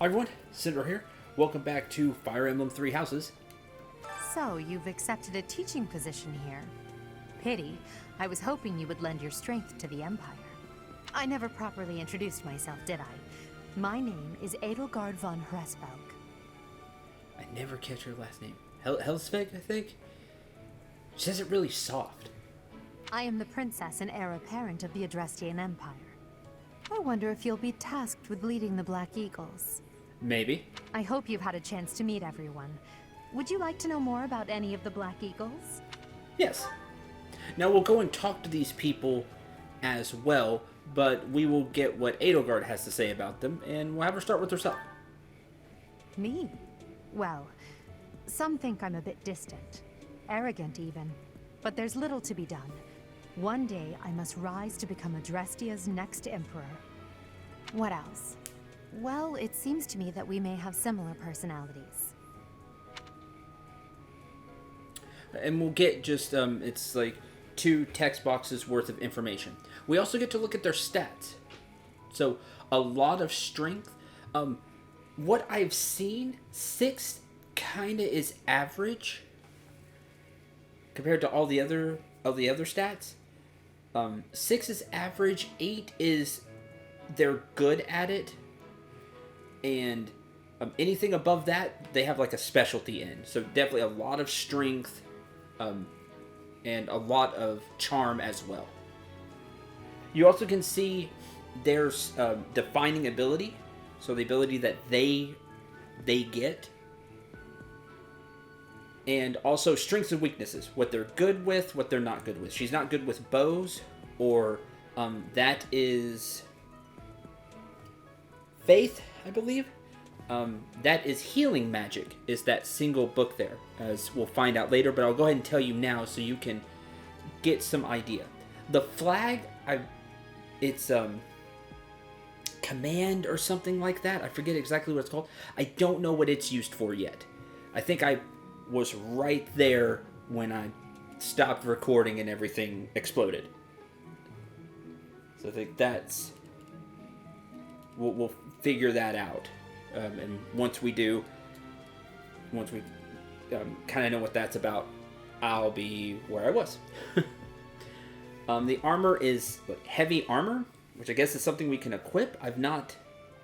Hi everyone, Cendril here. Welcome back to Fire Emblem 3 Houses. So, you've accepted a teaching position here. Pity. I was hoping you would lend your strength to the Empire. I never properly introduced myself, did I? My name is Edelgard von Hresvelg. I never catch her last name. Helsvig, I think? She says it really soft. I am the princess and heir apparent of the Adrestian Empire. I wonder if you'll be tasked with leading the Black Eagles. Maybe. I hope you've had a chance to meet everyone. Would you like to know more about any of the Black Eagles? Yes. Now we'll go and talk to these people as well, but we will get what Edelgard has to say about them, and we'll have her start with herself. Me? Well, some think I'm a bit distant. Arrogant, even. But there's little to be done. One day, I must rise to become Adrestia's next emperor. What else? Well, it seems to me that we may have similar personalities. And we'll get just, it's like 2 text boxes worth of information. We also get to look at their stats. So, a lot of strength. What I've seen, 6 kinda is average compared to all the other stats. 6 is average, 8 is they're good at it, and anything above that, they have like a specialty in. So definitely a lot of strength, and a lot of charm as well. You also can see there's defining ability, so the ability that they get. And also strengths and weaknesses, what they're good with, what they're not good with. She's not good with bows, or that is faith, I believe. That is healing magic, is that single book there, as we'll find out later, but I'll go ahead and tell you now so you can get some idea. The flag, it's command or something like that. I forget exactly what it's called. I don't know what it's used for yet. I think I was right there when I stopped recording and everything exploded. So I think that's... We'll figure that out. And once we kind of know what that's about, I'll be where I was. The armor is heavy armor, which I guess is something we can equip. I've not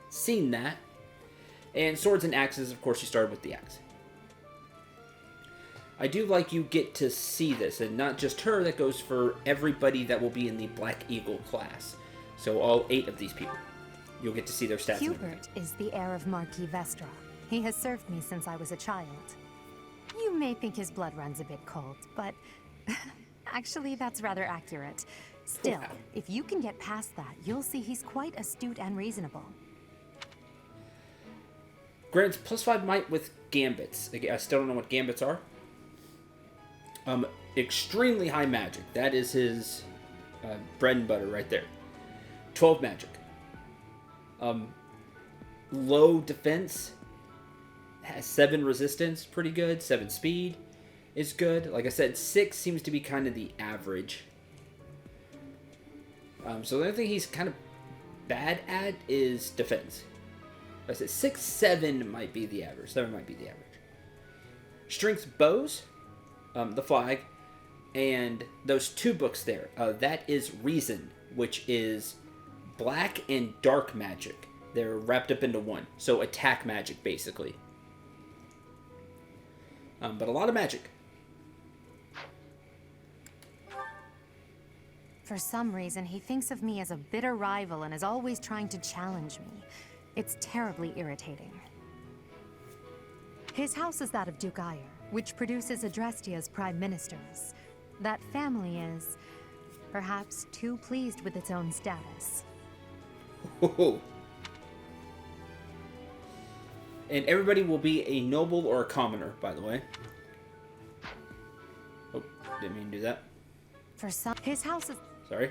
seen that. And swords and axes, of course, you started with the axe. I do like you get to see this, and not just her, that goes for everybody that will be in the Black Eagle class. So all 8 of these people. You'll get to see their stats. Hubert is the heir of Marquis Vestra. He has served me since I was a child. You may think his blood runs a bit cold, but actually that's rather accurate. Still, wow. If you can get past that, you'll see he's quite astute and reasonable. Grants +5 might with gambits. I still don't know what gambits are. Extremely high magic. That is his bread and butter right there. 12 magic. Low defense. Has 7 resistance. Pretty good. 7 speed is good. Like I said, 6 seems to be kind of the average. So the only thing he's kind of bad at is defense. I said 6, 7 might be the average. 7 might be the average. Strength bows. The flag, and those 2 books there. That is Reason, which is black and dark magic. They're wrapped up into one. So attack magic, basically. But a lot of magic. For some reason, he thinks of me as a bitter rival and is always trying to challenge me. It's terribly irritating. His house is that of Duke Ire, which produces Adrestia's prime ministers. That family is, perhaps, too pleased with its own status. Whoa. And everybody will be a noble or a commoner, by the way. Oh, didn't mean to do that. For some, his house is... Sorry.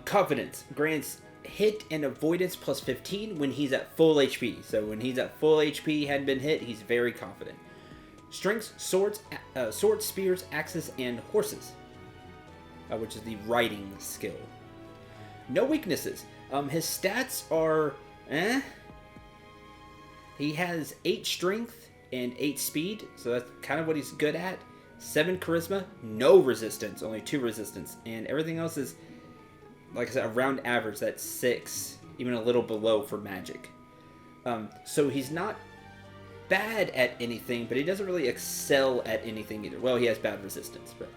Confidence grants hit and avoidance +15 when he's at full HP. So when he's at full HP, hadn't been hit, he's very confident. Strengths, swords, spears, axes, and horses, which is the riding skill. No weaknesses. His stats are Eh? He has 8 strength and 8 speed, so that's kind of what he's good at. 7 charisma, no resistance, only 2 resistance, and everything else is, like I said, around average. That's 6, even a little below for magic. So he's not bad at anything, but he doesn't really excel at anything either. Well, he has bad resistance, but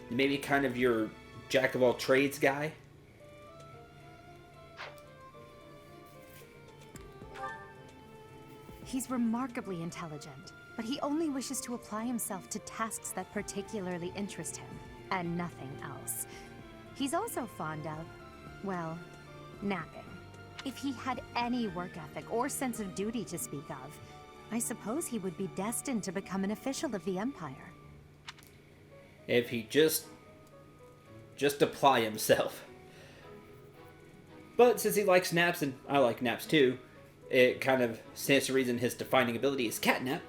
maybe kind of your jack of all trades guy. He's remarkably intelligent, but he only wishes to apply himself to tasks that particularly interest him, and nothing else. He's also fond of, well, napping. If he had any work ethic or sense of duty to speak of, I suppose he would be destined to become an official of the Empire. If he just apply himself. But since he likes naps, and I like naps too, it kind of stands to reason his defining ability is catnap.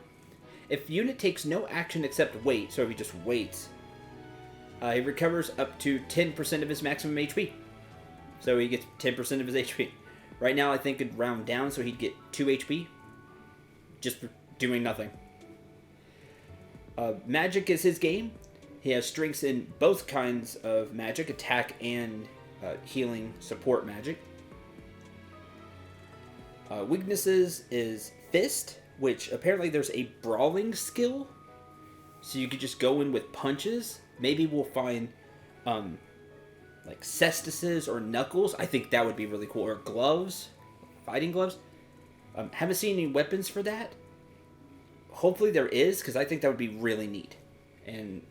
If unit takes no action except wait, so if he just waits, he recovers up to 10% of his maximum HP. So he gets 10% of his HP. Right now, I think it'd round down, so he'd get 2 HP just for doing nothing. Magic is his game. He has strengths in both kinds of magic, attack and healing support magic. Weaknesses is Fist, which apparently there's a brawling skill. So you could just go in with punches. Maybe we'll find like cestices or knuckles. I think that would be really cool. Or gloves, fighting gloves. Haven't seen any weapons for that. Hopefully there is, because I think that would be really neat. And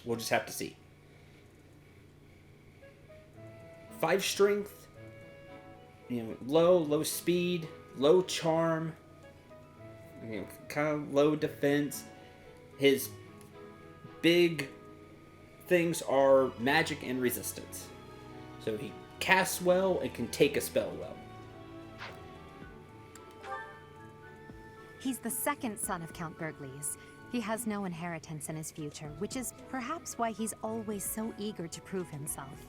we'll just have to see. 5 strength. Low speed, low charm, kind of low defense. His big things are magic and resistance. So he casts well and can take a spell well. He's the second son of Count Burgleys. He has no inheritance in his future, which is perhaps why he's always so eager to prove himself.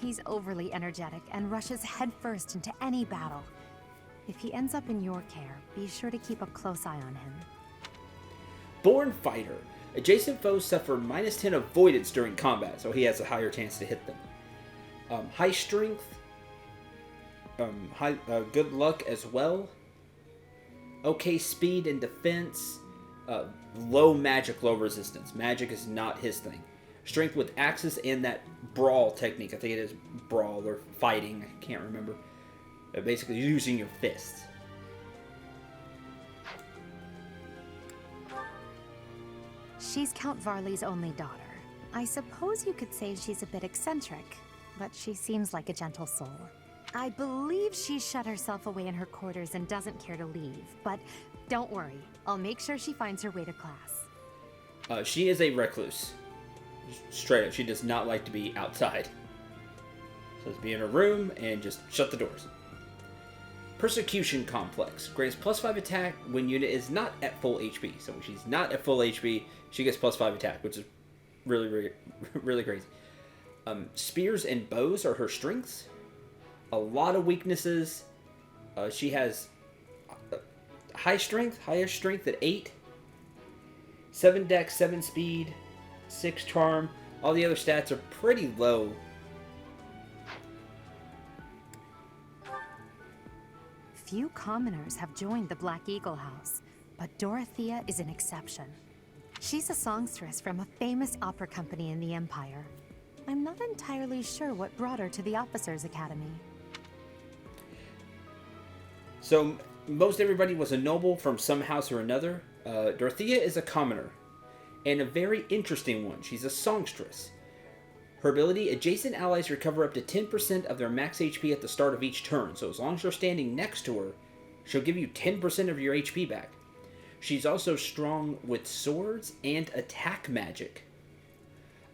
He's overly energetic and rushes headfirst into any battle. If he ends up in your care, be sure to keep a close eye on him. Born Fighter. Adjacent foes suffer -10 avoidance during combat, so he has a higher chance to hit them. High strength. Good luck as well. Okay speed and defense. Low magic, low resistance. Magic is not his thing. Strength with axes and that brawl technique. I think it is brawl or fighting. I can't remember. Basically using your fists. She's Count Varley's only daughter. I suppose you could say she's a bit eccentric, but she seems like a gentle soul. I believe she's shut herself away in her quarters and doesn't care to leave, but don't worry. I'll make sure she finds her way to class. She is a recluse. Straight up, she does not like to be outside. So let's be in her room and just shut the doors. Persecution Complex. Grants +5 attack when unit is not at full HP. So when she's not at full HP, she gets +5 attack, which is really, really, really crazy. Spears and bows are her strengths. A lot of weaknesses. She has highest strength at 8. 7 dex, 7 speed. 6 charm. All the other stats are pretty low. Few commoners have joined the Black Eagle House, but Dorothea is an exception. She's a songstress from a famous opera company in the Empire. I'm not entirely sure what brought her to the Officers' Academy. So, most everybody was a noble from some house or another. Dorothea is a commoner. And a very interesting one. She's a songstress. Her ability, adjacent allies recover up to 10% of their max HP at the start of each turn. So as long as you're standing next to her, she'll give you 10% of your HP back. She's also strong with swords and attack magic.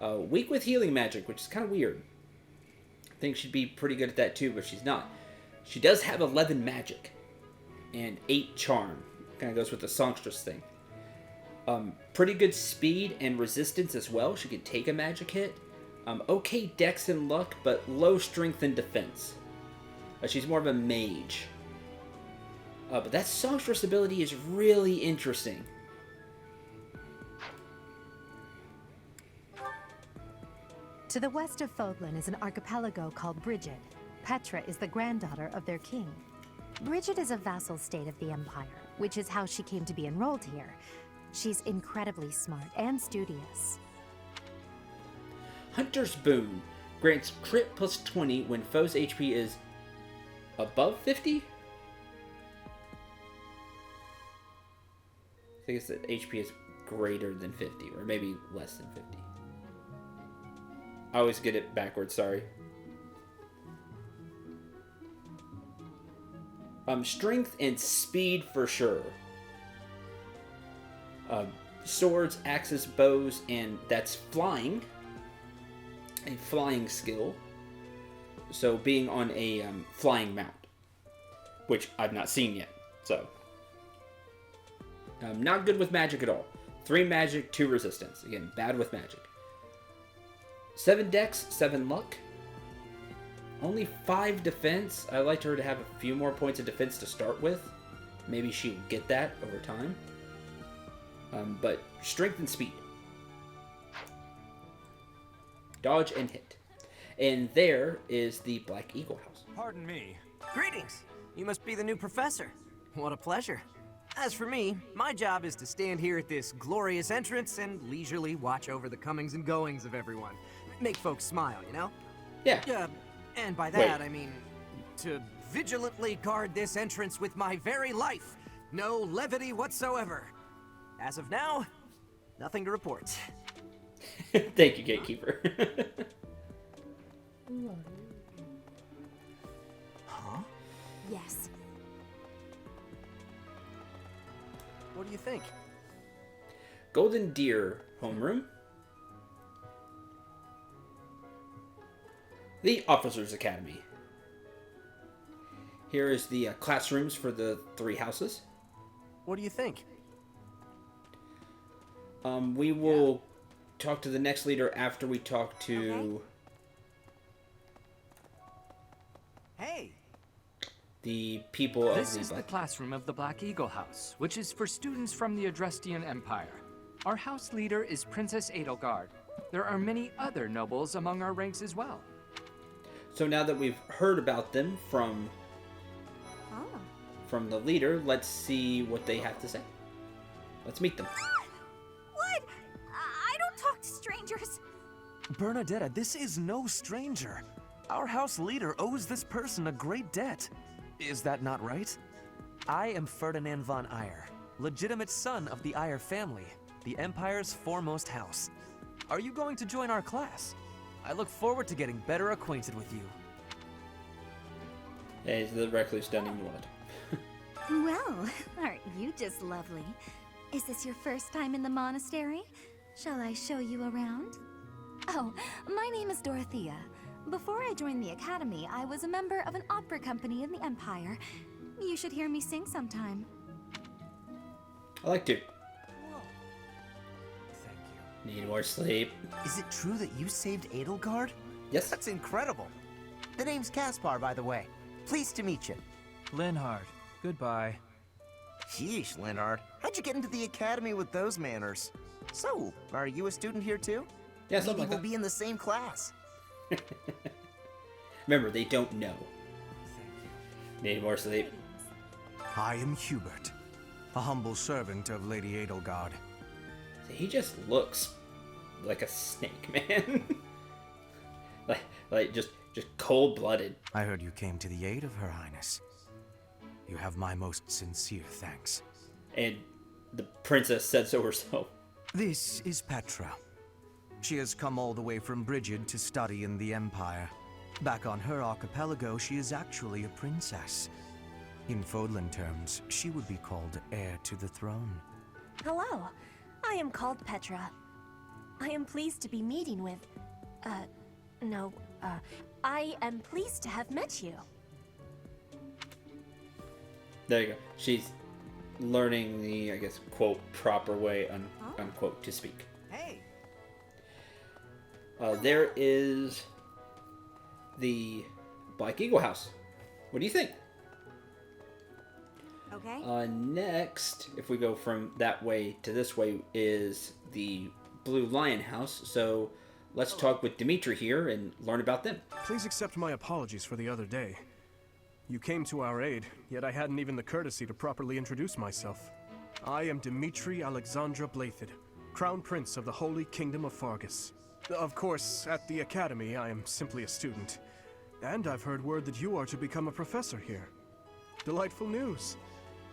Weak with healing magic, which is kind of weird. I think she'd be pretty good at that too, but she's not. She does have 11 magic and 8 charm. Kind of goes with the songstress thing. Pretty good speed and resistance as well. She can take a magic hit. Okay dex and luck, but low strength and defense. She's more of a mage. But that songstress ability is really interesting. To the west of Fodlan is an archipelago called Brigid. Petra is the granddaughter of their king. Brigid is a vassal state of the Empire, which is how she came to be enrolled here. She's incredibly smart and studious. Hunter's Boon grants crit plus 20 when foe's HP is above 50? I think it's that HP is greater than 50, or maybe less than 50. I always get it backwards, sorry. Strength and speed for sure. Swords, axes, bows, and that's flying. A flying skill. So being on a flying mount, which I've not seen yet. So not good with magic at all. 3 magic, 2 resistance. Again, bad with magic. 7 dex, 7 luck. Only 5 defense. I'd like her to have a few more points of defense to start with. Maybe she'll get that over time. But strength and speed. Dodge and hit. And there is the Black Eagle House. Pardon me. Greetings! You must be the new professor. What a pleasure. As for me, my job is to stand here at this glorious entrance and leisurely watch over the comings and goings of everyone. Make folks smile, you know? Yeah. And by that, I mean to vigilantly guard this entrance with my very life. No levity whatsoever. As of now, nothing to report. Thank you, Gatekeeper. Huh? Yes. What do you think? Golden Deer homeroom. The Officers Academy. Here is the classrooms for the 3 houses. What do you think? We will talk to the next leader after we talk to... Okay. Hey! The people of This the is the Black... classroom of the Black Eagle House, which is for students from the Adrestian Empire. Our house leader is Princess Edelgard. There are many other nobles among our ranks as well. So now that we've heard about them from the leader, let's see what they have to say. Let's meet them. What? I don't talk to strangers. Bernadetta, this is no stranger. Our house leader owes this person a great debt. Is that not right? I am Ferdinand von Eyre, legitimate son of the Eyre family, the Empire's foremost house. Are you going to join our class? I look forward to getting better acquainted with you. Hey, the recluse doesn't even want to. Well, aren't you just lovely? Is this your first time in the monastery? Shall I show you around? Oh, my name is Dorothea. Before I joined the academy, I was a member of an opera company in the Empire. You should hear me sing sometime. I like to. Thank you. Need more sleep. Is it true that you saved Edelgard? Yes. That's incredible. The name's Caspar, by the way. Pleased to meet you. Linhard, goodbye. Sheesh, Leonard. How'd you get into the academy with those manners? So, are you a student here too? Yeah, something Maybe like we'll that. be in the same class. Remember, they don't know. Need more sleep. I am Hubert, a humble servant of Lady Edelgard. He just looks like a snake, man. like just cold-blooded. I heard you came to the aid of Her Highness. You have my most sincere thanks. And the princess said so herself. This is Petra. She has come all the way from Brigid to study in the Empire. Back on her archipelago, she is actually a princess. In Fodlan terms, she would be called heir to the throne. Hello, I am called Petra. I am pleased to be meeting with... I am pleased to have met you. There you go. She's learning the, I guess, quote, proper way, unquote, to speak. Hey! There is the Black Eagle House. What do you think? Okay. Next, if we go from that way to this way, is the Blue Lion House. So let's talk with Dimitri here and learn about them. Please accept my apologies for the other day. You came to our aid, yet I hadn't even the courtesy to properly introduce myself. I am Dimitri Alexandra Blathid, Crown Prince of the Holy Kingdom of Fargus. Of course, at the Academy, I am simply a student. And I've heard word that you are to become a professor here. Delightful news.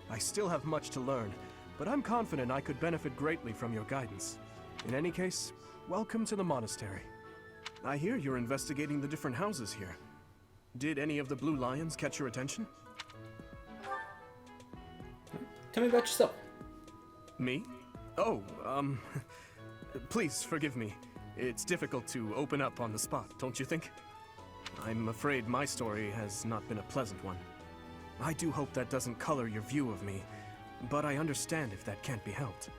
I still have much to learn, but I'm confident I could benefit greatly from your guidance. In any case, welcome to the monastery. I hear you're investigating the different houses here. Did any of the Blue Lions catch your attention? Tell me about yourself. Me? Oh, please forgive me. It's difficult to open up on the spot, don't you think? I'm afraid my story has not been a pleasant one. I do hope that doesn't color your view of me, but I understand if that can't be helped.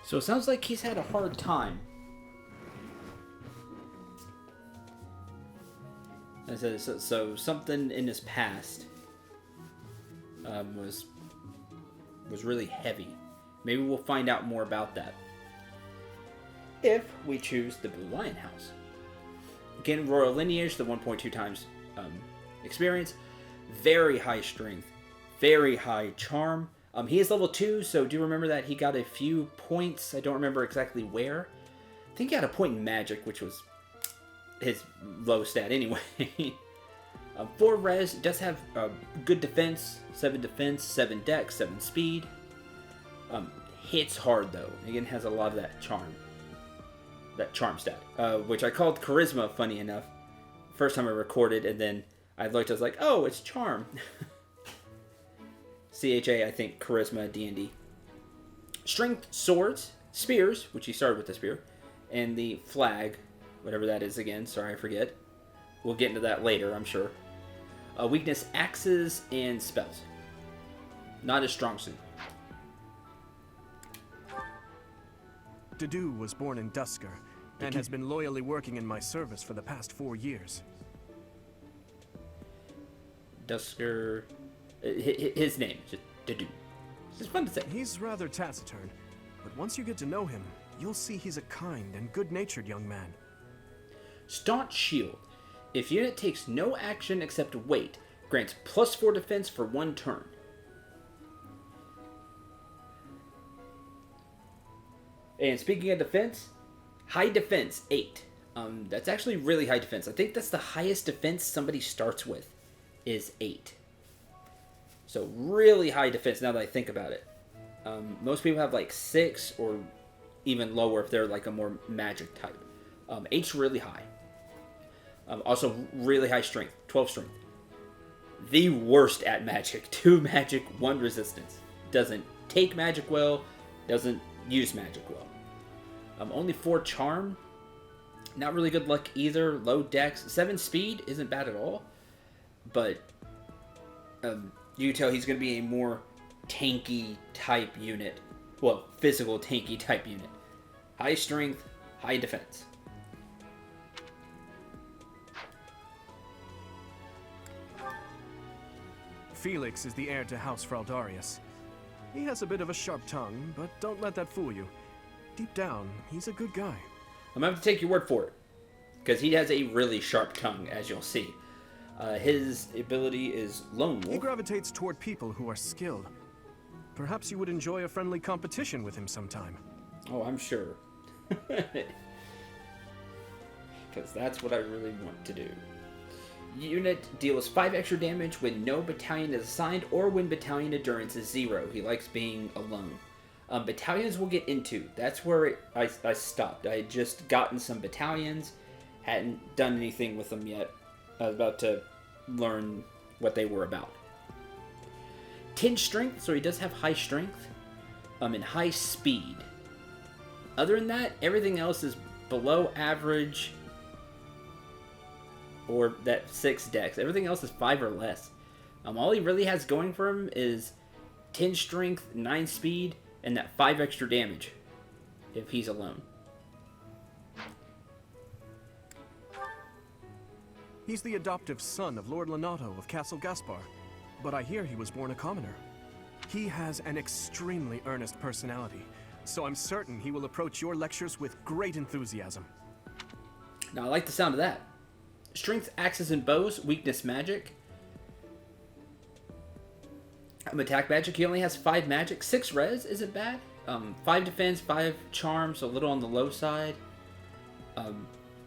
So it sounds like he's had a hard time. So something in his past was really heavy. Maybe we'll find out more about that if we choose the Blue Lion House. Again, royal lineage, the 1.2 times experience, very high strength, very high charm. He is level 2, so do remember that he got a few points. I don't remember exactly where. I think he had a point in magic, which was his low stat anyway. 4 res, does have good defense, 7 defense, 7 dex, 7 speed. Hits hard though. Again, has a lot of that charm stat, which I called charisma, funny enough. First time I recorded, and then I looked, I was like, oh, it's charm. CHA, I think, charisma, D&D. Strength, swords, spears, which he started with the spear, and the flag, whatever that is again, sorry, I forget. We'll get into that later, I'm sure. Weakness, axes, and spells. Not as strong suit. Dedu was born in Dusker, and has been loyally working in my service for the past 4 years. Dusker... his name, just Dedu. It's fun to say. He's rather taciturn, but once you get to know him, you'll see he's a kind and good-natured young man. Staunch Shield. If unit takes no action except wait, grants +4 defense for 1 turn. And speaking of defense, high defense, 8. That's actually really high defense. I think that's the highest defense somebody starts with, is 8. So really high defense now that I think about it. Most people have like 6 or even lower if they're like a more magic type. 8's really high. Also really high strength, 12 strength. The worst at magic. 2 magic, 1 resistance. Doesn't take magic well, doesn't use magic well. Only 4 charm. Not really good luck either. Low dex. 7 speed isn't bad at all. But you can tell he's going to be a more tanky type unit. Well, physical tanky type unit. High strength, high defense. Felix is the heir to House Fraldarius. He has a bit of a sharp tongue, but don't let that fool you. Deep down, he's a good guy. I'm going to have to take your word for it. Because he has a really sharp tongue, as you'll see. His ability is Lone Wolf. He gravitates toward people who are skilled. Perhaps you would enjoy a friendly competition with him sometime. Oh, I'm sure. Because that's what I really want to do. Unit deals 5 extra damage when no battalion is assigned or when battalion endurance is 0. He likes being alone. Battalions we'll get into. That's where I stopped. I had just gotten some battalions. Hadn't done anything with them yet. I was about to learn what they were about. 10 strength, so he does have high strength. And high speed. Other than that, everything else is below average. Or that 6 dex. Everything else is 5 or less. All he really has going for him is 10 strength, 9 speed, and that 5 extra damage if he's alone. He's the adoptive son of Lord Lenato of Castle Gaspar, but I hear he was born a commoner. He has an extremely earnest personality, so I'm certain he will approach your lectures with great enthusiasm. Now, I like the sound of that. Strength, axes, and bows. Weakness, magic. Attack magic. He only has 5 magic. 6 res isn't bad. 5 defense, 5 charms, a little on the low side.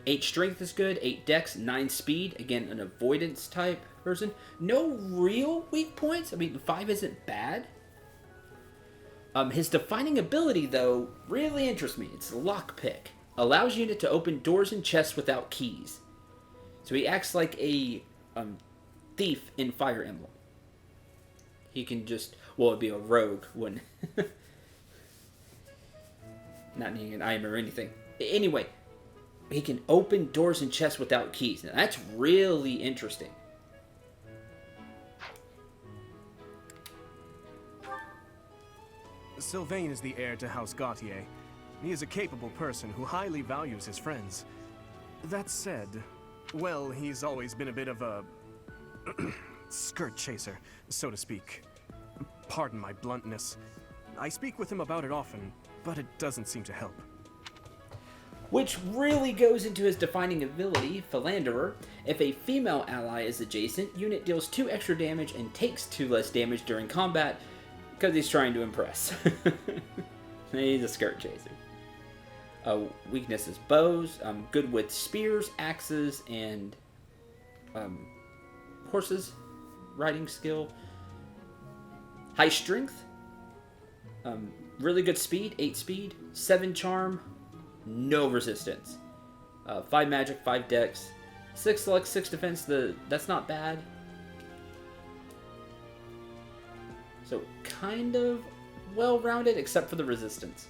8 strength is good. 8 dex, 9 speed. Again, an avoidance type person. No real weak points. I mean, 5 isn't bad. His defining ability, though, really interests me. It's Lockpick. Allows unit to open doors and chests without keys. So he acts like a thief in Fire Emblem. He can just... Well, it'd be a rogue, wouldn't it? Not needing an item or anything. Anyway, he can open doors and chests without keys. Now, that's really interesting. Sylvain is the heir to House Gautier. He is a capable person who highly values his friends. That said, well, he's always been a bit of a skirt chaser, so to speak. Pardon my bluntness. I speak with him about it often, but it doesn't seem to help. Which really goes into his defining ability, Philanderer. If a female ally is adjacent, unit deals 2 extra damage and takes 2 less damage during combat because he's trying to impress. He's a skirt chaser. Weakness is bows. Good with spears, axes, and horses. Riding skill. High strength. Really good speed. 8 speed. 7 charm. No resistance. 5 magic, 5 dex. 6 luck, 6 defense. That's not bad. So kind of well-rounded, except for the resistance.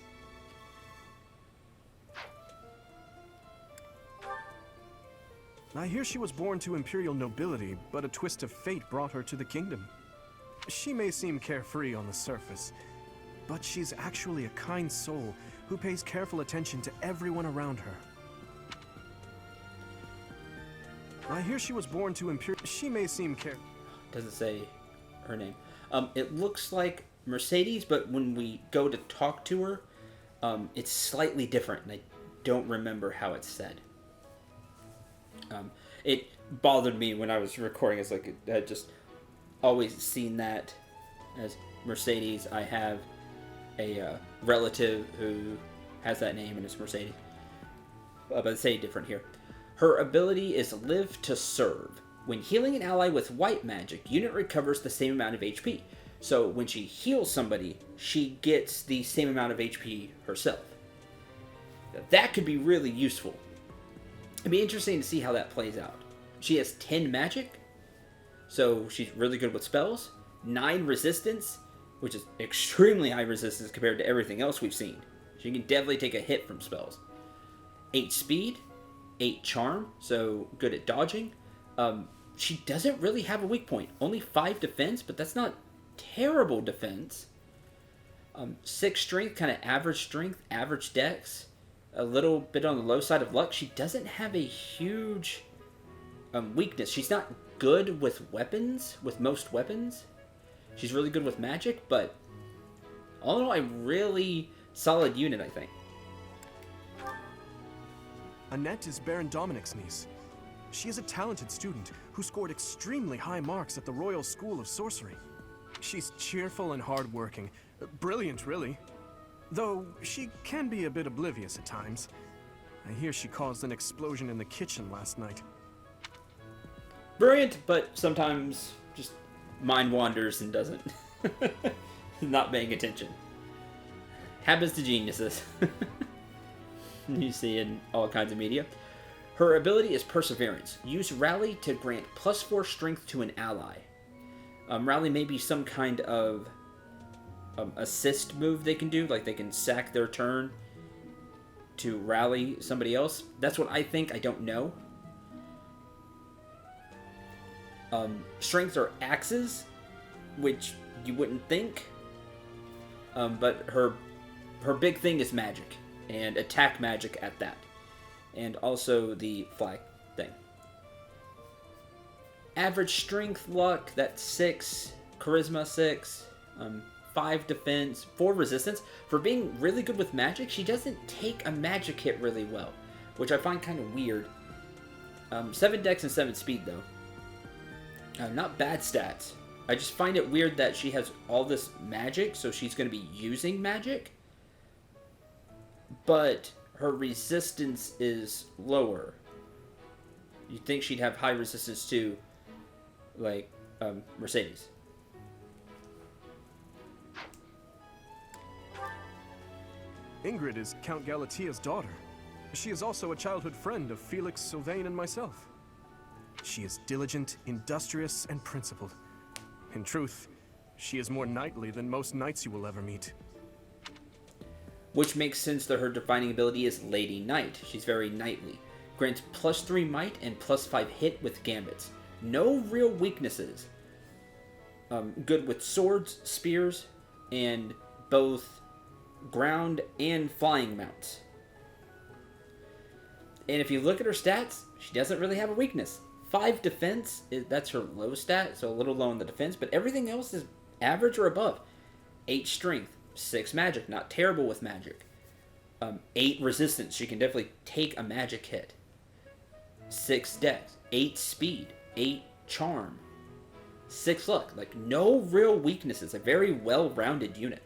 I hear she was born to imperial nobility, but a twist of fate brought her to the kingdom. She may seem carefree on the surface, but she's actually a kind soul who pays careful attention to everyone around her. I hear she was born to imperial... She may seem Doesn't say her name. It looks like Mercedes, but when we go to talk to her, it's slightly different, and I don't remember how it's said. It bothered me when I was recording. It's like I had just always seen that as Mercedes. I have a relative who has that name, and it's Mercedes. But it's say different here. Her ability is Live to Serve. When healing an ally with white magic, unit recovers the same amount of HP. So when she heals somebody, she gets the same amount of HP herself. Now, that could be really useful. It'd be interesting to see how that plays out. She has 10 magic, so she's really good with spells. 9 resistance, which is extremely high resistance compared to everything else we've seen. She can definitely take a hit from spells. 8 speed, 8 charm, so good at dodging. She doesn't really have a weak point. Only 5 defense, but that's not terrible defense. 6 strength, kind of average strength, average dex. A little bit on the low side of luck. She doesn't have a huge weakness. She's not good with weapons, with most weapons. She's really good with magic, but all in all, a really solid unit, I think. Annette is Baron Dominic's niece. She is a talented student who scored extremely high marks at the Royal School of Sorcery. She's cheerful and hardworking. Brilliant, really. Though she can be a bit oblivious at times. I hear she caused an explosion in the kitchen last night. Brilliant, but sometimes just mind wanders and doesn't. Not paying attention. Happens to geniuses. You see in all kinds of media. Her ability is Perseverance. Use Rally to grant +4 strength to an ally. Rally may be some kind of assist move they can do, like they can sack their turn to rally somebody else. That's what I think. I don't know. Strength are axes, which you wouldn't think. But her big thing is magic, and attack magic at that. And also the flag thing. average strength, luck, that's 6, charisma 6, 5 defense, 4 resistance. For being really good with magic, she doesn't take a magic hit really well, which I find kind of weird. 7 dex and 7 speed though. Not bad stats. I just find it weird that she has all this magic, so she's going to be using magic. But her resistance is lower. You'd think she'd have high resistance too, like Mercedes. Ingrid is Count Galatia's daughter. She is also a childhood friend of Felix, Sylvain, and myself. She is diligent, industrious, and principled. In truth, she is more knightly than most knights you will ever meet. Which makes sense that her defining ability is Lady Knight. She's very knightly. Grants +3 might and +5 hit with gambits. No real weaknesses. Good with swords, spears, and both ground and flying mounts. And if you look at her stats, she doesn't really have a weakness. 5 defense, that's her low stat, so a little low in the defense, but everything else is average or above. 8 strength, 6 magic, not terrible with magic. 8 resistance, she can definitely take a magic hit. 6 dex, 8 speed, 8 charm, 6 luck. Like, no real weaknesses, a very well-rounded unit.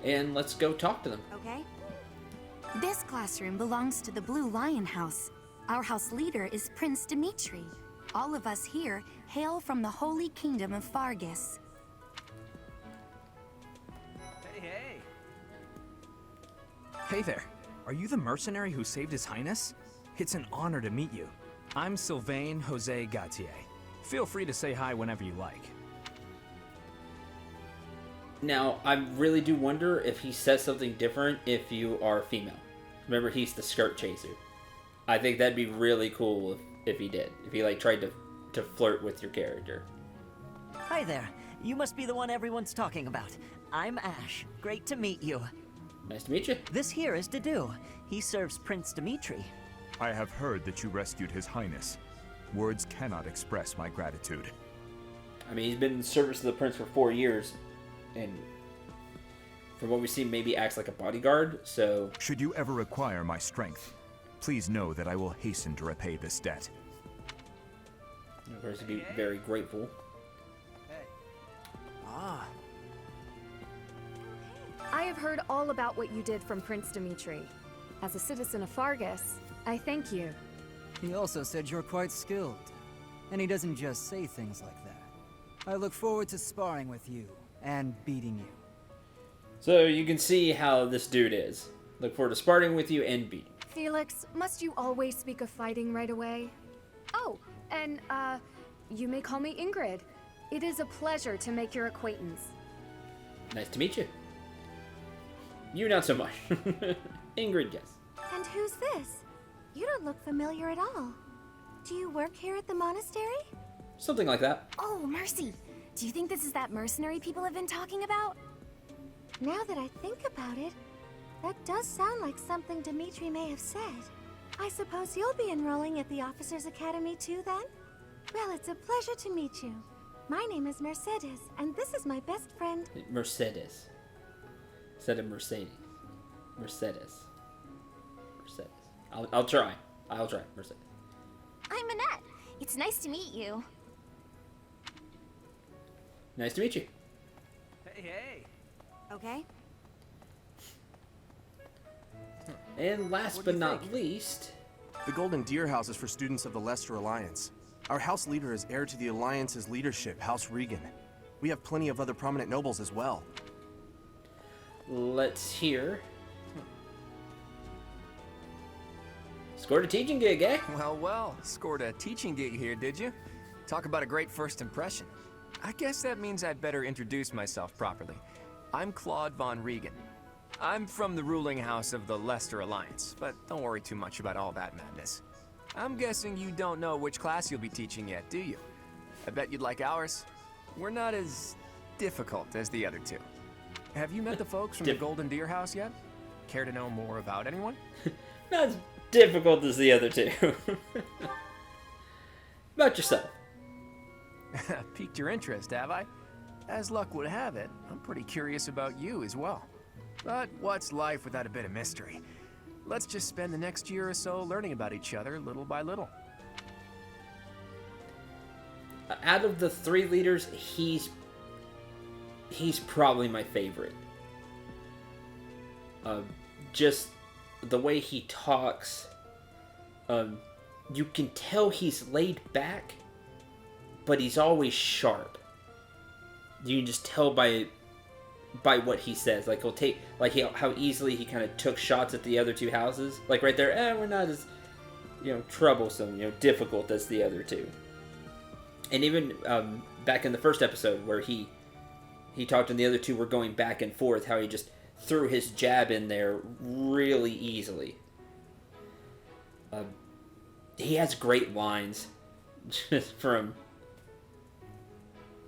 And let's go talk to them. Okay. This classroom belongs to the Blue Lion House. Our house leader is Prince Dimitri. All of us here hail from the Holy Kingdom of Fargus. Hey. Hey there. Are you the mercenary who saved His Highness? It's an honor to meet you. I'm Sylvain Jose Gautier. Feel free to say hi whenever you like. Now, I really do wonder if he says something different if you are female. Remember, he's the skirt chaser. I think that'd be really cool if he did. If he, like, tried to flirt with your character. Hi there. You must be the one everyone's talking about. I'm Ash. Great to meet you. Nice to meet you. This here is Dedu. He serves Prince Dimitri. I have heard that you rescued His Highness. Words cannot express my gratitude. I mean, he's been in service to the prince for 4 years. And from what we see, maybe acts like a bodyguard, so... Should you ever require my strength, please know that I will hasten to repay this debt. Of course, he'd be very grateful. Ah. I have heard all about what you did from Prince Dimitri. As a citizen of Fargus, I thank you. He also said you're quite skilled. And he doesn't just say things like that. I look forward to sparring with you and beating you. So you can see how this dude is. Look forward to sparring with you and beating. Felix, must you always speak of fighting right away? Oh, and, you may call me Ingrid. It is a pleasure to make your acquaintance. Nice to meet you. You not so much. Ingrid, yes. And who's this? You don't look familiar at all. Do you work here at the monastery? Something like that. Oh, mercy. Do you think this is that mercenary people have been talking about? Now that I think about it, that does sound like something Dimitri may have said. I suppose you'll be enrolling at the Officers' Academy too, then? Well, it's a pleasure to meet you. My name is Mercedes, and this is my best friend... Mercedes. Instead of Mercedes. Mercedes. Mercedes. I'll try. I'll try. Mercedes. I'm Annette. It's nice to meet you. Nice to meet you. Hey. Okay. And last but not least... The Golden Deer House is for students of the Leicester Alliance. Our house leader is heir to the Alliance's leadership, House Regan. We have plenty of other prominent nobles as well. Let's hear. Scored a teaching gig, eh? Well, scored a teaching gig here, did you? Talk about a great first impression. I guess that means I'd better introduce myself properly. I'm Claude von Regan. I'm from the ruling house of the Leicester Alliance, but don't worry too much about all that madness. I'm guessing you don't know which class you'll be teaching yet, do you? I bet you'd like ours. We're not as difficult as the other two. Have you met the folks from the Golden Deer House yet? Care to know more about anyone? Not as difficult as the other two. About yourself. Piqued your interest, have I? As luck would have it, I'm pretty curious about you as well. But what's life without a bit of mystery? Let's just spend the next year or so learning about each other little by little. Out of the 3 leaders, he's probably my favorite. Just the way he talks, you can tell he's laid back, but he's always sharp. You can just tell by what he says. Like, he'll take, like, how easily he kind of took shots at the other 2 houses. Like, right there, we're not as, troublesome, difficult as the other 2. And even back in the first episode where he talked and the other 2 were going back and forth, how he just threw his jab in there really easily. He has great lines. Just from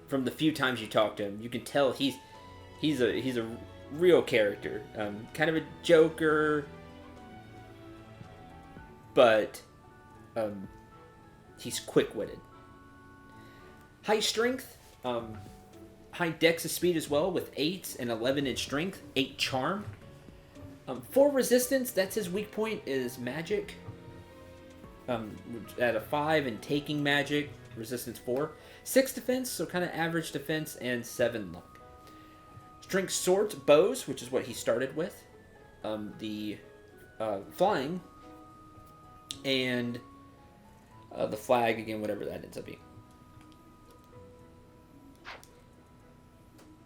the few times you talk to him, you can tell he's a real character. Kind of a joker, but he's quick-witted. High strength, high dex of speed as well, with 8 and 11 in strength, 8 charm. 4 resistance, that's his weak point, is magic. At a 5 and taking magic, resistance 4. 6 defense, so kind of average defense, and 7 luck. Strength swords, bows, which is what he started with. The flying, and the flag, again, whatever that ends up being.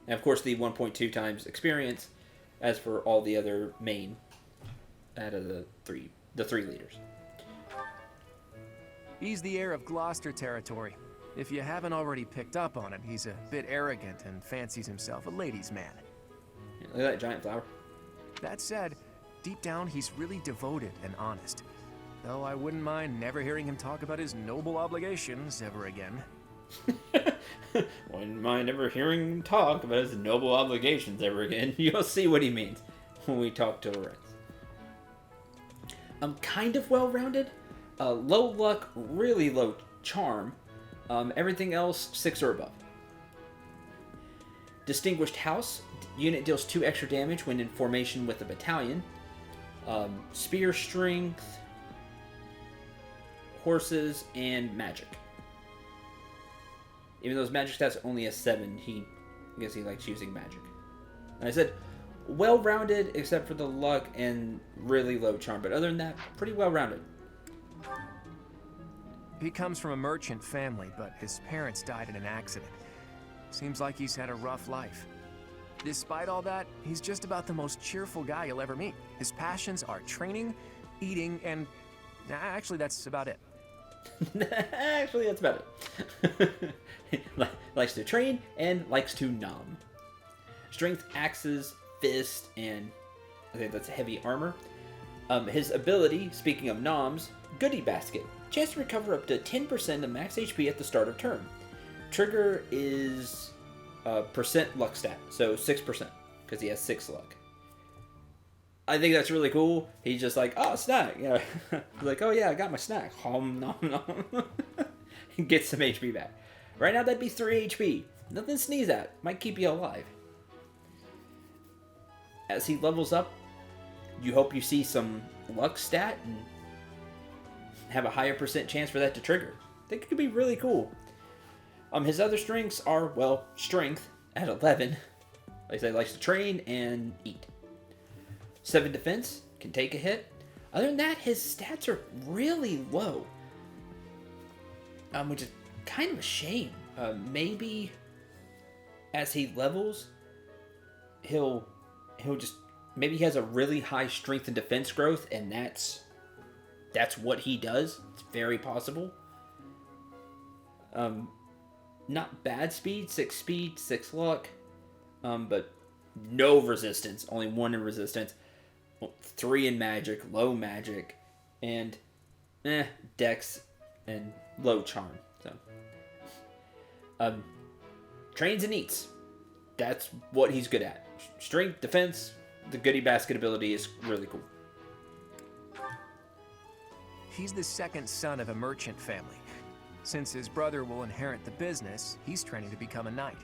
And of course, the 1.2 times experience, as for all the other main out of the three leaders. He's the heir of Gloucester territory. If you haven't already picked up on it, he's a bit arrogant and fancies himself a ladies' man. Yeah, look at that giant flower. That said, deep down, he's really devoted and honest. Though I wouldn't mind never hearing him talk about his noble obligations ever again. Wouldn't mind ever hearing him talk about his noble obligations ever again. You'll see what he means when we talk to Lorenz. Kind of well-rounded. Low luck, really low charm. Everything else, 6 or above. Distinguished House. Unit deals 2 extra damage when in formation with a battalion. Spear strength, horses, and magic. Even though his magic stats only a 7, I guess he likes using magic. And I said, well-rounded except for the luck and really low charm. But other than that, pretty well-rounded. He comes from a merchant family, but his parents died in an accident. Seems like he's had a rough life. Despite all that, he's just about the most cheerful guy you'll ever meet. His passions are training, eating, and... actually, that's about it. Actually, that's about it. Likes to train and likes to nom. Strength, axes, fist, and I think that's heavy armor. His ability, speaking of noms, Goodie Basket. Chance to recover up to 10% of max HP at the start of turn. Trigger is percent luck stat, so 6%, because he has 6 luck. I think that's really cool. He's just like, oh, snack. Yeah. He's like, oh yeah, I got my snack. Nom nom nom. Get some HP back. Right now that'd be 3 HP. Nothing to sneeze at. Might keep you alive. As he levels up, you hope you see some luck stat and have a higher percent chance for that to trigger. I think it could be really cool. His other strengths are, well, strength at 11. Like I said, likes to train and eat. 7 defense, can take a hit. Other than that, his stats are really low. Which is kind of a shame. Maybe as he levels, he'll just, maybe he has a really high strength and defense growth, and that's what he does. It's very possible. Not bad speed, 6 luck, but no resistance, only 1 in resistance, 3 in magic, low magic, and dex and low charm. So, trains and eats. That's what he's good at. Strength, defense, the goodie basket ability is really cool. He's the second son of a merchant family. Since his brother will inherit the business, he's training to become a knight.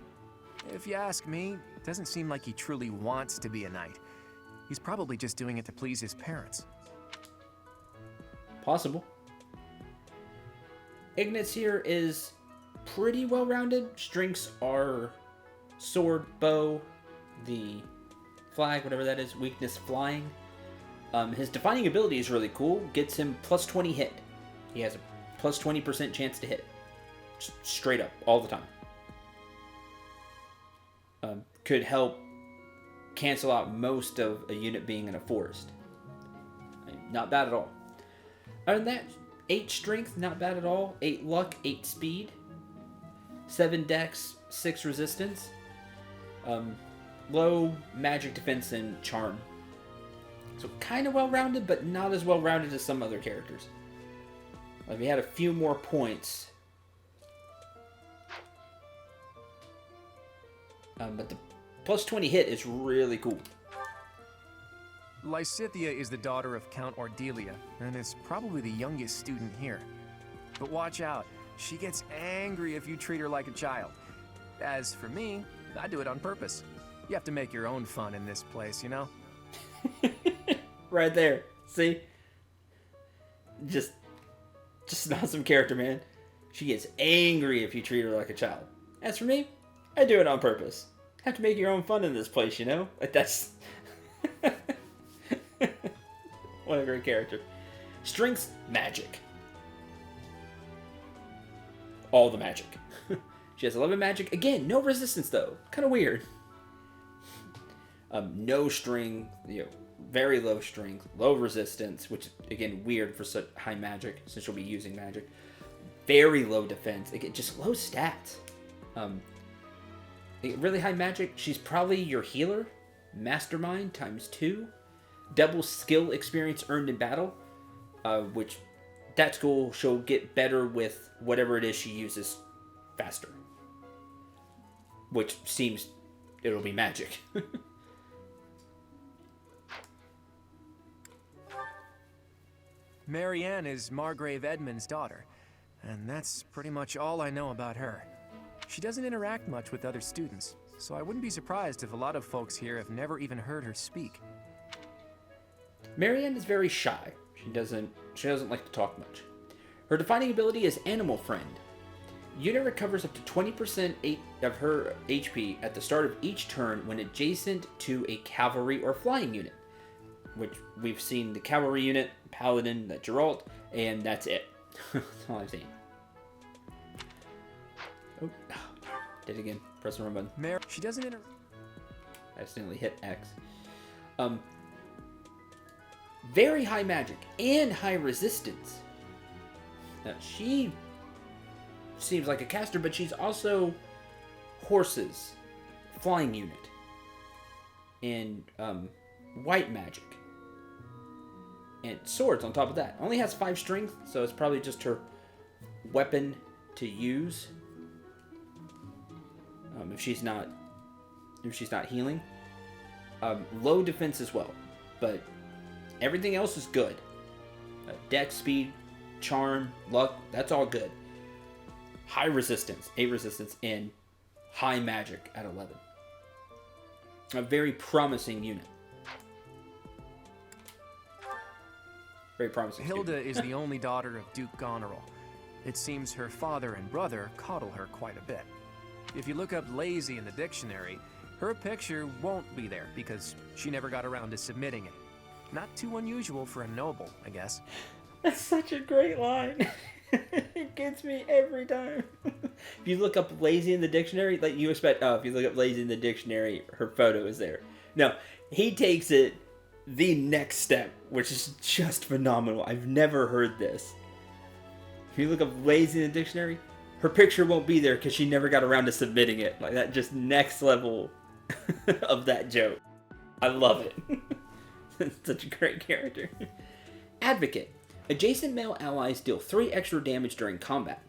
If you ask me, it doesn't seem like he truly wants to be a knight. He's probably just doing it to please his parents. Possible. Ignatz here is pretty well-rounded. Strengths are sword, bow, the flag, whatever that is, weakness, flying. His defining ability is really cool. Gets him plus 20 hit. He has a plus 20% chance to hit. Just straight up, all the time. Could help cancel out most of a unit being in a forest. Not bad at all. Other than that, 8 strength, not bad at all. 8 luck, 8 speed. 7 dex, 6 resistance. Low magic defense and charm. So kind of well-rounded, but not as well-rounded as some other characters. If he had a few more points. But the plus 20 hit is really cool. Lysithea is the daughter of Count Ordelia, and is probably the youngest student here. But watch out, she gets angry if you treat her like a child. As for me, I do it on purpose. You have to make your own fun in this place, you know? Right there. See? Just an awesome character, man. She gets angry if you treat her like a child. As for me, I do it on purpose. Have to make your own fun in this place, you know? Like, that's... What a great character. Strengths, magic. All the magic. She has 11 magic. Again, no resistance, though. Kind of weird. No strength, very low strength, low resistance, which, again, weird for such high magic, since she'll be using magic. Very low defense. Again, just low stats. Really high magic. She's probably your healer. Mastermind times 2. Double skill experience earned in battle, which that's cool. She'll get better with whatever it is she uses faster. Which seems it'll be magic. Marianne is Margrave Edmund's daughter, and that's pretty much all I know about her. She doesn't interact much with other students, so I wouldn't be surprised if a lot of folks here have never even heard her speak. Marianne is very shy. She doesn't like to talk much. Her defining ability is Animal Friend. Unit recovers up to 20% of her HP at the start of each turn when adjacent to a cavalry or flying unit. Which we've seen the cavalry unit, Paladin, that Geralt, and that's it. That's all I've seen. Oh, did it again. Press the wrong button. She doesn't I accidentally hit X. Very high magic and high resistance. Now, she seems like a caster, but she's also horses, flying unit, and white magic, and swords on top of that. Only has 5 strength, so it's probably just her weapon to use. If she's not healing. Low defense as well, but everything else is good. Dex, speed, charm, luck, that's all good. High resistance, 8 resistance, and high magic at 11. A very promising unit. Very promising. Hilda is the only daughter of Duke Goneril. It seems her father and brother coddle her quite a bit. If you look up lazy in the dictionary, her picture won't be there because she never got around to submitting it. Not too unusual for a noble, I guess. That's such a great line. It gets me every time. If you look up lazy in the dictionary, like you expect, if you look up lazy in the dictionary, her photo is there. No, he takes it the next step, which is just phenomenal. I've never heard this. If you look up lazy in the dictionary, her picture won't be there because she never got around to submitting it. Like that, just next level of that joke. I love it. Such a great character. Advocate. Adjacent male allies deal 3 extra damage during combat.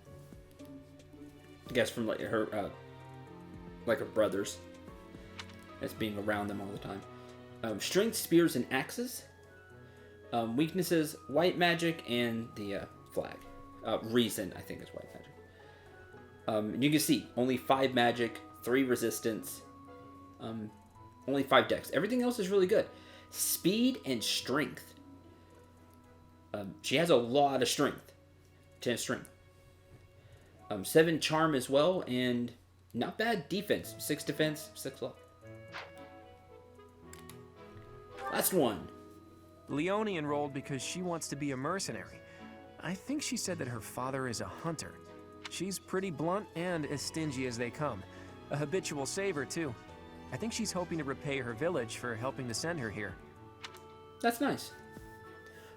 I guess from like her brothers. That's being around them all the time. Strength, spears, and axes. Weaknesses, white magic, and the flag. Reason, I think, is white magic. You can see, only 5 magic, 3 resistance, only 5 dex. Everything else is really good. Speed and strength. She has a lot of strength. 10 strength. 7 charm as well, and not bad defense. 6 defense, 6 luck. Last one. Leonie enrolled because she wants to be a mercenary. I think she said that her father is a hunter. She's pretty blunt and as stingy as they come. A habitual saver, too. I think she's hoping to repay her village for helping to send her here. That's nice.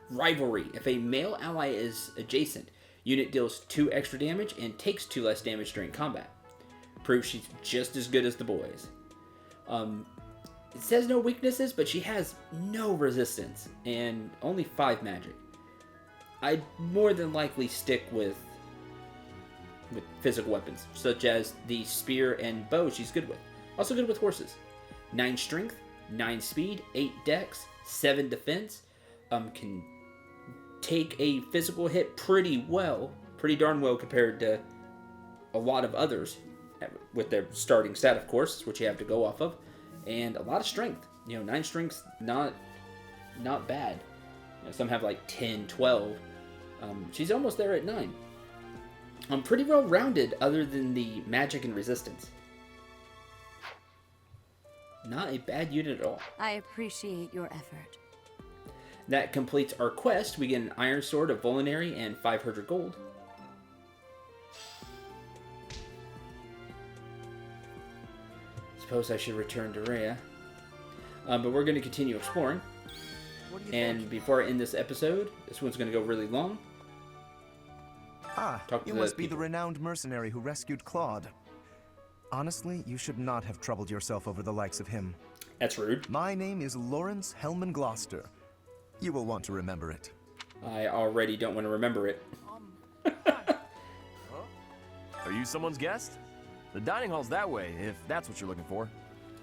Rivalry. If a male ally is adjacent, unit deals 2 extra damage and takes 2 less damage during combat. Proves she's just as good as the boys. It says no weaknesses, but she has no resistance and only 5 magic. I'd more than likely stick with physical weapons, such as the spear and bow she's good with. Also good with horses. 9 strength, 9 speed, 8 dex, 7 defense. Can take a physical hit pretty darn well compared to a lot of others with their starting stat, of course, which you have to go off of. And a lot of strength. 9 strength's not bad. Some have like 10, 12. She's almost there at 9. Pretty well rounded other than the magic and resistance. Not a bad unit at all. I appreciate your effort. That completes our quest. We get an Iron Sword, a Vulnerary, and 500 gold. Suppose I should return to Rhea. But we're going to continue exploring. And before I end this episode, this one's going to go really long. You must be the renowned mercenary who rescued Claude. Honestly, you should not have troubled yourself over the likes of him. That's rude. My name is Lawrence Hellman Gloucester. You will want to remember it. I already don't want to remember it. Are you someone's guest? The dining hall's that way, if that's what you're looking for.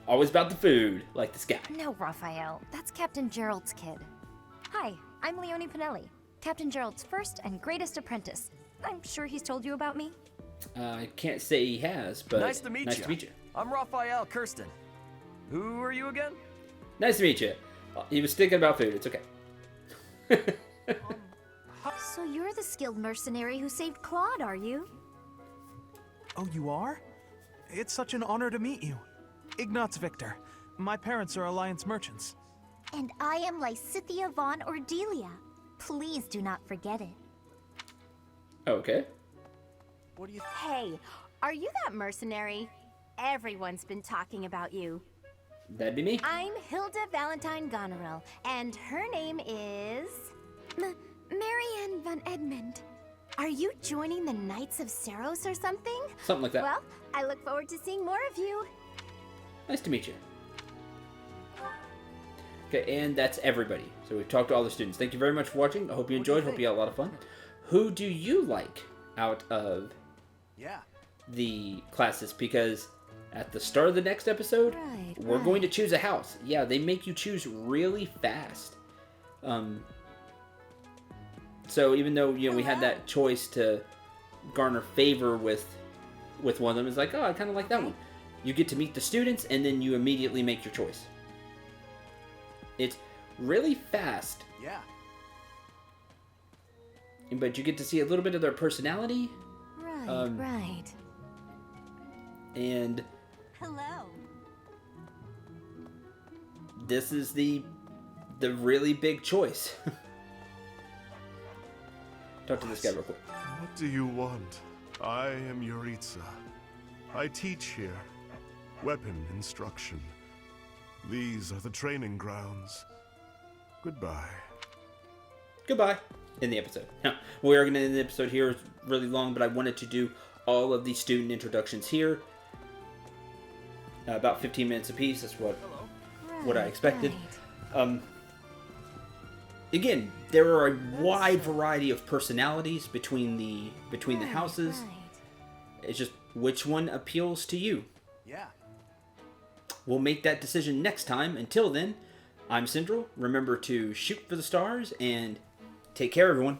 Always about the food, like this guy. No, Raphael. That's Captain Gerald's kid. Hi, I'm Leonie Pinelli, Captain Gerald's first and greatest apprentice. I'm sure he's told you about me. I can't say he has, but nice to meet you. I'm Raphael Kirsten. Who are you again? Nice to meet you. He was thinking about food. It's okay. So you're the skilled mercenary who saved Claude, are you? Oh, you are? It's such an honor to meet you. Ignatz Victor. My parents are Alliance merchants. And I am Lysithia von Ordelia. Please do not forget it. Okay. What do you... Hey, are you that mercenary? Everyone's been talking about you. That'd be me. I'm Hilda Valentine Goneril, and her name is... Marianne von Edmund. Are you joining the Knights of Seros or something? Something like that. Well, I look forward to seeing more of you. Nice to meet you. Okay, and that's everybody. So we've talked to all the students. Thank you very much for watching. I hope you enjoyed. Hope you had a lot of fun. Who do you like out of the classes? Because at the start of the next episode, we're going to choose a house. Yeah, they make you choose really fast. So even though we had that choice to garner favor with one of them, it's like, oh, I kind of like that one. You get to meet the students, and then you immediately make your choice. It's really fast. Yeah. But you get to see a little bit of their personality. Right. And hello. This is the really big choice. Talk to this guy real quick. What do you want? I am Yuritsa. I teach here. Weapon instruction. These are the training grounds. Goodbye. Goodbye. In the episode. Now, we are going to end the episode here. It's really long, but I wanted to do all of the student introductions here. About 15 minutes apiece. That's what I expected. Again, there are a wide variety of personalities between the houses. It's just which one appeals to you. Yeah. We'll make that decision next time. Until then, I'm Cendril. Remember to shoot for the stars and take care, everyone.